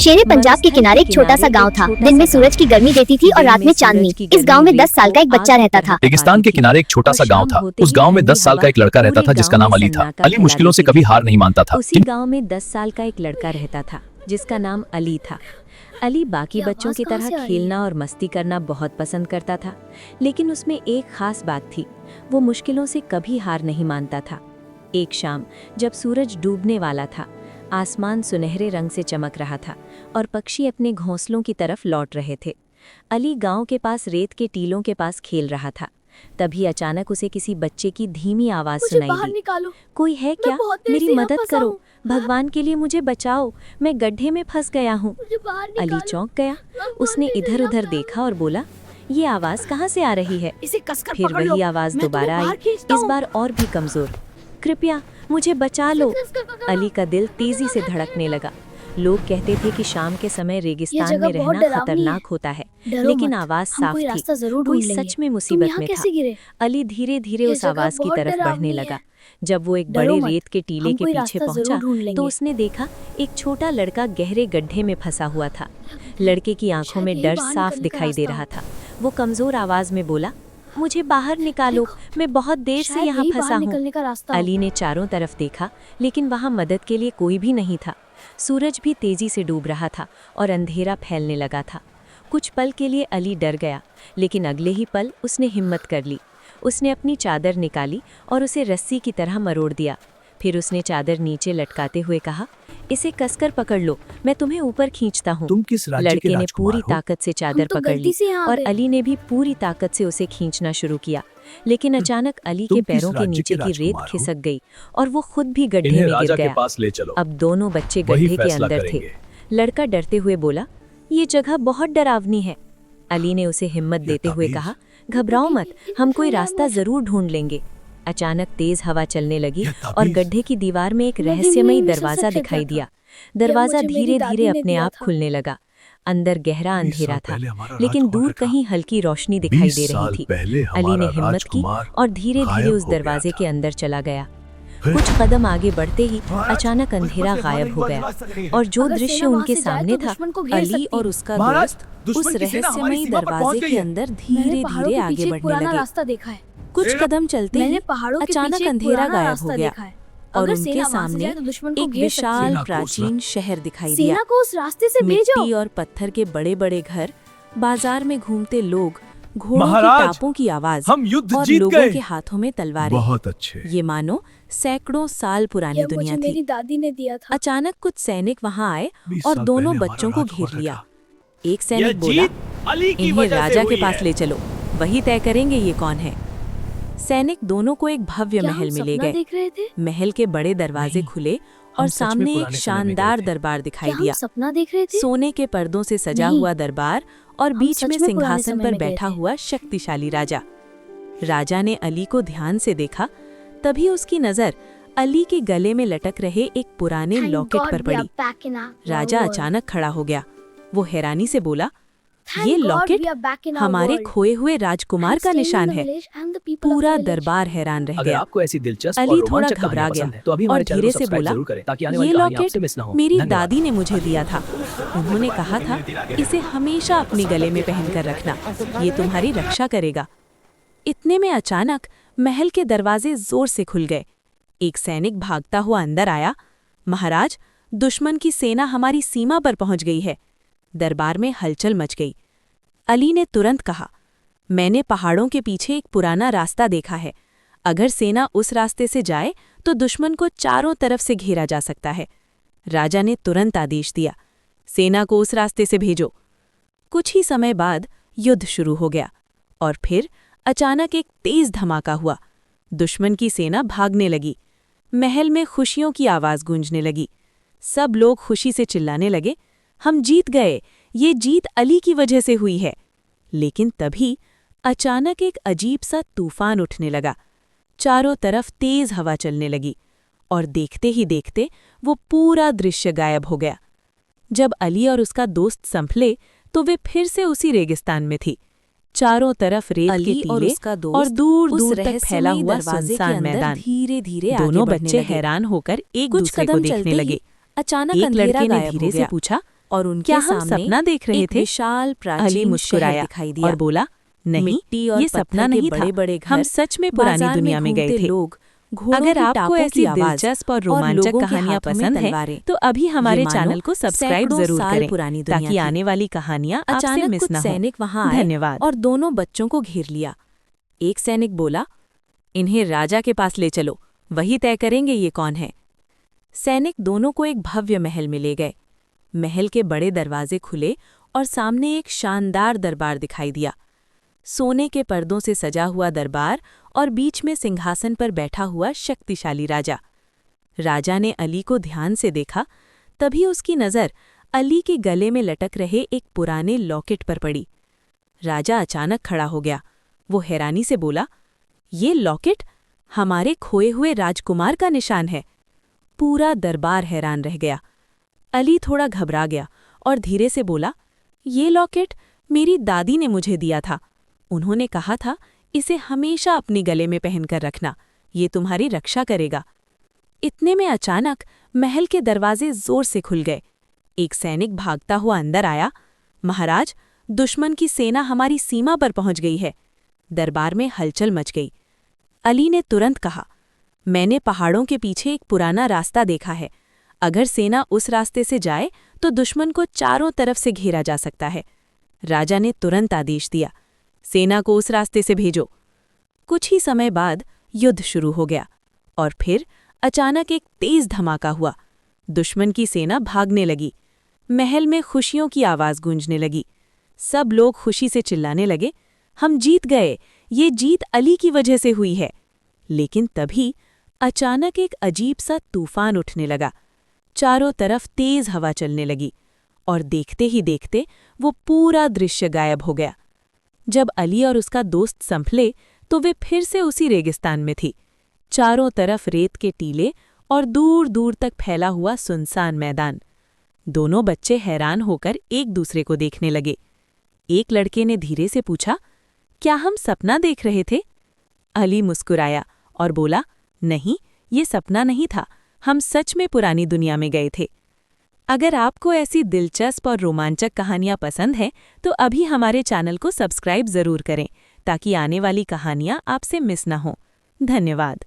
शेरे पंजाब के किनारे एक छोटा सा गांव था। दिन में सूरज की गर्मी देती थी और रात में चांदनी। इस गांव में 10 साल का एक बच्चा रहता था। रेगिस्तान के किनारे एक छोटा सा गांव था। उस गांव में 10 साल का एक लड़का रहता था जिसका नाम अली था। अली मुश्किलों से कभी हार नहीं मानता था। उसी गांव में 10 साल का एक लड़का रहता था जिसका नाम अली था। अली बाकी बच्चों की तरह खेलना और मस्ती करना बहुत पसंद करता था, लेकिन उसमें एक खास बात थी, वो मुश्किलों से कभी हार नहीं मानता था। एक शाम जब सूरज डूबने वाला था, आसमान सुनहरे रंग से चमक रहा था और पक्षी अपने घोंसलों की तरफ लौट रहे थे। अली गांव के पास रेत के टीलों के पास खेल रहा था। तभी अचानक उसे किसी बच्चे की धीमी आवाज सुनाई दी। कोई है क्या? मेरी मदद करो, भगवान के लिए मुझे बचाओ, मैं गड्ढे में फंस गया हूँ। अली चौंक गया। उसने इधर उधर देखा और बोला, ये आवाज कहाँ से आ रही है? फिर वही आवाज दोबारा आई, इस बार और भी कमजोर। कृपया मुझे बचा लो। अली का दिल तेजी से धड़कने लगा। लोग कहते थे कि शाम के समय रेगिस्तान में रहना खतरनाक होता है, लेकिन आवाज साफ थी, कोई सच में मुसीबत में था। अली धीरे धीरे उस आवाज की तरफ बढ़ने लगा। जब वो एक बड़े रेत के टीले के पीछे पहुंचा तो उसने देखा एक छोटा लड़का गहरे गड्ढे में फंसा हुआ था। लड़के की आंखों में डर साफ दिखाई दे रहा था। वो कमजोर आवाज में बोला, मुझे बाहर निकालो, मैं बहुत देर से यहाँ फंसा हूँ। अली ने चारों तरफ देखा, लेकिन वहाँ मदद के लिए कोई भी नहीं था। सूरज भी तेजी से डूब रहा था और अंधेरा फैलने लगा था। कुछ पल के लिए अली डर गया, लेकिन अगले ही पल उसने हिम्मत कर ली। उसने अपनी चादर निकाली और उसे रस्सी की तरह मरोड़ दिया। फिर उसने चादर नीचे लटकाते हुए कहा, इसे कसकर पकड़ लो, मैं तुम्हें ऊपर खींचता हूँ। तुम किस राज्य लड़के के ने राजकुमार पूरी हो? ताकत से चादर पकड़ ली और अली ने भी पूरी ताकत से उसे खींचना शुरू किया। लेकिन अचानक अली के पैरों के नीचे की रेत खिसक गई और वो खुद भी गड्ढे में गिर गया। पास ले चलो। अब दोनों बच्चे गड्ढे के अंदर थे। लड़का डरते हुए बोला, ये जगह बहुत डरावनी है। अली ने उसे हिम्मत देते हुए कहा, घबराओ मत, हम कोई रास्ता जरूर ढूंढ लेंगे। अचानक तेज हवा चलने लगी और गड्ढे की दीवार में एक रहस्यमयी दरवाजा दिखाई दिया। दरवाजा धीरे धीरे अपने आप खुलने लगा। अंदर गहरा अंधेरा था, लेकिन दूर कहीं हल्की रोशनी दिखाई दे रही थी। अली ने हिम्मत की और धीरे धीरे उस दरवाजे के अंदर चला गया। कुछ कदम आगे बढ़ते ही अचानक अंधेरा गायब हो गया और जो दृश्य उनके सामने था, अली और उसका दोस्त उस रहस्यमयी दरवाजे के अंदर धीरे धीरे आगे बढ़ने लगे। कुछ कदम चलते ही अचानक अंधेरा गायब हो गया और उनके सामने एक विशाल प्राचीन शहर दिखाई दिया। सेना को उस रास्ते से भेजो। मिट्टी और पत्थर के बड़े बड़े घर, बाजार में घूमते लोग, घोड़ों की टापों की आवाज हम युद्ध और जीत लोगों गए। के हाथों में तलवारें। बहुत अच्छे। ये मानो सैकड़ों साल पुरानी दुनिया थी। मेरी दादी ने दिया था। अचानक कुछ सैनिक वहां आए 20 और साल दोनों पहले बच्चों को हमारा घेर राजकुमार लिया। था। एक सैनिक बोला, इन्हें राजा के पास ले चलो, वही तय करेंगे ये कौन है। सैनिक दोनों को एक भव्य महल में ले गए। देख रहे थे? महल के बड़े दरवाजे खुले और सामने एक शानदार दरबार दिखाई दिया। सपना देख रहे थे? सोने के पर्दों से सजा हुआ दरबार और बीच में सिंहासन पर बैठा हुआ शक्तिशाली राजा। राजा ने अली को ध्यान से देखा, तभी उसकी नजर अली के गले में लटक रहे एक पुराने लॉकेट पर पड़ी। राजा अचानक खड़ा हो गया। वो हैरानी से बोला, ये लॉकेट हमारे खोए हुए राजकुमार का निशान है। पूरा दरबार हैरान रह गया। आपको ऐसी दिलचस्प अली थोड़ा घबरा गया और धीरे से बोला, ये लॉकेट मेरी दादी ने मुझे दिया था। उन्होंने कहा था, इसे हमेशा अपने गले में पहनकर रखना, ये तुम्हारी रक्षा करेगा। इतने में अचानक महल के दरवाजे जोर से खुल गए। एक सैनिक भागता हुआ अंदर आया, महाराज, दुश्मन की सेना हमारी सीमा पर पहुंच गई है। दरबार में हलचल मच गई। अली ने तुरंत कहा, मैंने पहाड़ों के पीछे एक पुराना रास्ता देखा है। अगर सेना उस रास्ते से जाए तो दुश्मन को चारों तरफ से घेरा जा सकता है। राजा ने तुरंत आदेश दिया, सेना को उस रास्ते से भेजो। कुछ ही समय बाद युद्ध शुरू हो गया और फिर अचानक एक तेज धमाका हुआ। दुश्मन की सेना भागने लगी। महल में खुशियों की आवाज गूंजने लगी। सब लोग खुशी से चिल्लाने लगे, हम जीत गए, ये जीत अली की वजह से हुई है। लेकिन तभी अचानक एक अजीब सा तूफान उठने लगा। चारों तरफ तेज हवा चलने लगी और देखते ही देखते वो पूरा दृश्य गायब हो गया। जब अली और उसका दोस्त संभले तो वे फिर से उसी रेगिस्तान में थी। चारों तरफ रेत के टीले और दूर दूर तक फैला हुआ सुनसान मैदान। धीरे धीरे दोनों बच्चे हैरान होकर एक दूसरे को देखने लगे। अचानक एक लड़के ने धीरे से पूछा, और उनके क्या हम सामने सपना देख रहे एक थे? विशाल प्राचीन अली मुस्कुराया शहर दिखाई दिया और बोला, नहीं, मिट्टी और ये पत्थर सपना के नहीं था। बड़े-बड़े घर, हम सच में पुरानी बाजार में दुनिया में गए घूमते थे। लोग, घोड़ों अगर की आपको टापों ऐसी की आवाज दिलचस्प और और रोमांचक लोगों के कहानियां हाथों में पसंद हैं, तलवारें, तो अभी हमारे ये मानो चैनल को सब्सक्राइब सैकड़ों जरूर साल करें पुरानी दुनिया ताकि थी। आने वाली कहानियां आपसे अचानक मिस कुछ न हो। सैनिक वहां आए धन्यवाद। और दोनों बच्चों को घेर लिया। एक सैनिक बोला, इन्हें राजा के पास ले चलो, वही तय करेंगे ये कौन है। सैनिक दोनों को एक भव्य महल में ले गए। महल के बड़े दरवाजे खुले और सामने एक शानदार दरबार दिखाई दिया। सोने के पर्दों से सजा हुआ दरबार और बीच में सिंहासन पर बैठा हुआ शक्तिशाली राजा। राजा ने अली को ध्यान से देखा, तभी उसकी नज़र अली के गले में लटक रहे एक पुराने लॉकेट पर पड़ी। राजा अचानक खड़ा हो गया। वो हैरानी से बोला, ये लॉकेट हमारे खोए हुए राजकुमार का निशान है। पूरा दरबार हैरान रह गया। अली थोड़ा घबरा गया और धीरे से बोला, ये लॉकेट मेरी दादी ने मुझे दिया था। उन्होंने कहा था, इसे हमेशा अपनी गले में पहनकर रखना, ये तुम्हारी रक्षा करेगा। इतने में अचानक महल के दरवाजे जोर से खुल गए। एक सैनिक भागता हुआ अंदर आया, महाराज, दुश्मन की सेना हमारी सीमा पर पहुंच गई है। दरबार में हलचल मच गई। अली ने तुरंत कहा, मैंने पहाड़ों के पीछे एक पुराना रास्ता देखा है। अगर सेना उस रास्ते से जाए तो दुश्मन को चारों तरफ से घेरा जा सकता है। राजा ने तुरंत आदेश दिया, सेना को उस रास्ते से भेजो। कुछ ही समय बाद युद्ध शुरू हो गया और फिर अचानक एक तेज धमाका हुआ। दुश्मन की सेना भागने लगी। महल में खुशियों की आवाज़ गूंजने लगी। सब लोग खुशी से चिल्लाने लगे, हम जीत गए, ये जीत अली की वजह से हुई है। लेकिन तभी अचानक एक अजीब सा तूफान उठने लगा। चारों तरफ तेज हवा चलने लगी और देखते ही देखते वो पूरा दृश्य गायब हो गया। जब अली और उसका दोस्त संभले तो वे फिर से उसी रेगिस्तान में थी। चारों तरफ रेत के टीले और दूर दूर तक फैला हुआ सुनसान मैदान। दोनों बच्चे हैरान होकर एक दूसरे को देखने लगे। एक लड़के ने धीरे से पूछा, क्या हम सपना देख रहे थे? अली मुस्कुराया और बोला, नहीं, ये सपना नहीं था, हम सच में पुरानी दुनिया में गए थे। अगर आपको ऐसी दिलचस्प और रोमांचक कहानियां पसंद हैं, तो अभी हमारे चैनल को सब्सक्राइब जरूर करें ताकि आने वाली कहानियां आपसे मिस न हों। धन्यवाद।